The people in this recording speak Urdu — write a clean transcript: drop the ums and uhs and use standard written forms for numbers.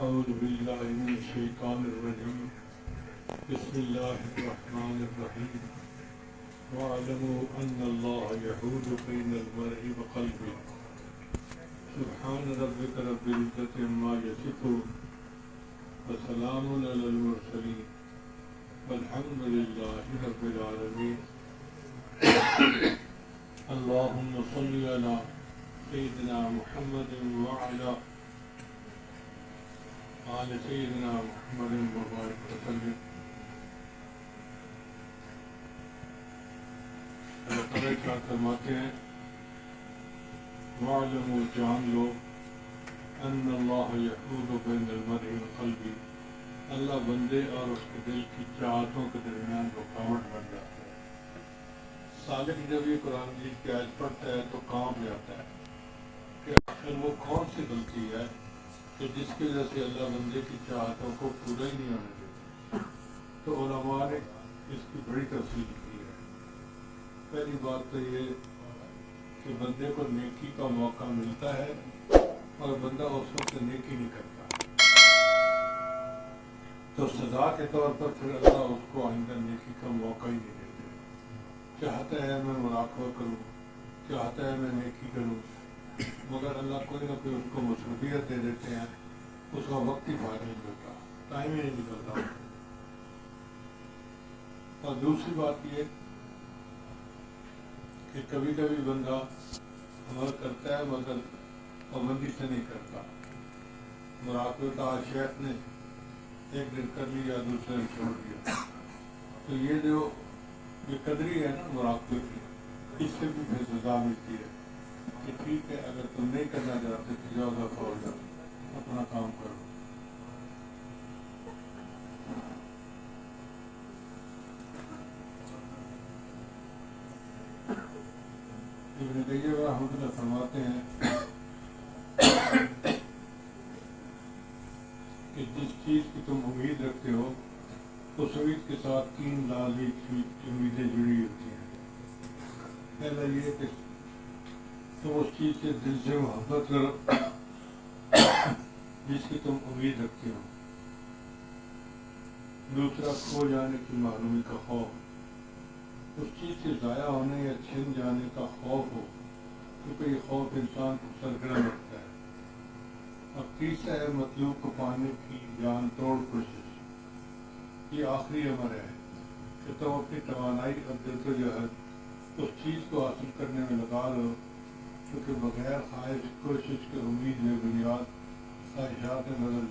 أعوذ بالله من الشيطان الرجيم بسم الله الرحمن الرحيم واعلموا أن الله يحول بين المرء وقلبه سبحان ربك رب العزة عما يصفون وسلام على المرسلين والحمد لله رب العالمين اللهم صل على سيدنا محمد وعلى آل سيدنا محمد وبارك وسلم۔ اللہ تعالیٰ کیا فرماتے ہیں، وَاعْلَمُوا جان لو أَنَّ اللَّهَ يَحُولُ بَيْنَ الْمَرْءِ وَقَلْبِهِ، اللہ بندے اور اس کے دل کی چاہتوں کے درمیان رکاوٹ بن جاتا ہے۔ سالک جب یہ قرآن مجید کی آیت پڑھتا ہے تو کانپ جاتا ہے کہ آخر وہ کون سی غلطی ہے کہ جس کی وجہ سے اللہ بندے کی چاہتوں کو پورا ہی نہیں ہونے دیتا۔ تو علماء نے اس کی بڑی تفصیل کی ہے۔ پہلی بات تو یہ کہ بندے کو نیکی کا موقع ملتا ہے اور بندہ اس وقت نیکی نہیں کرتا تو سزا کے طور پر پھر اللہ اس کو آئندہ نیکی کا موقع ہی نہیں دیتے۔ چاہتا ہے میں مراقبہ کروں، چاہتا ہے میں نیکی کروں، مگر اللہ کوئی نہ کوئی اس کو مصروفیت دے دیتے ہیں، اس کا وقت ہی فائدہ نہیں ہوتا، ٹائم ہی نہیں نکلتا۔ اور دوسری بات یہ کہ کبھی کبھی بندہ عمل کرتا ہے مگر پابندی سے نہیں کرتا۔ مراقبہ کا شیخ نے ایک دن کر لیا، دوسرے دن چھوڑ دیا، تو یہ جو یہ قدری ہے نا مراقبے کی، اس سے بھی پھر سزا ملتی ہے کہ ٹھیک ہے اگر تم نہیں کرنا چاہتے تو جاؤ دفعہ ہو جاؤ، اپنا کام کرو۔ ابن قیم رحمۃ اللہ فرماتے ہیں کہ جس چیز کی تم امید رکھتے ہو اس امید کے ساتھ 3 لازمی امیدیں جڑی ہوتی ہیں۔ پہلا یہ کہ تم اس چیز سے دل سے محبت کرو جس کی تم امید رکھتے ہو۔ دوسرا کھو جانے کی معلومی کا خوف، اس چیز سے ضائع ہونے یا چھن جانے کا خوف ہو، کیونکہ یہ خوف انسان کو سرگرم رکھتا ہے۔ اور تیسرا ہے مطلوب کو پانے کی جان توڑ کوشش، یہ آخری امر ہے کہ تم اپنی توانائی اور جدوجہد اس چیز کو حاصل کرنے میں لگا لو، کیونکہ بغیر خواہش کوشش کے امید میں بنیاد خواہشات نظر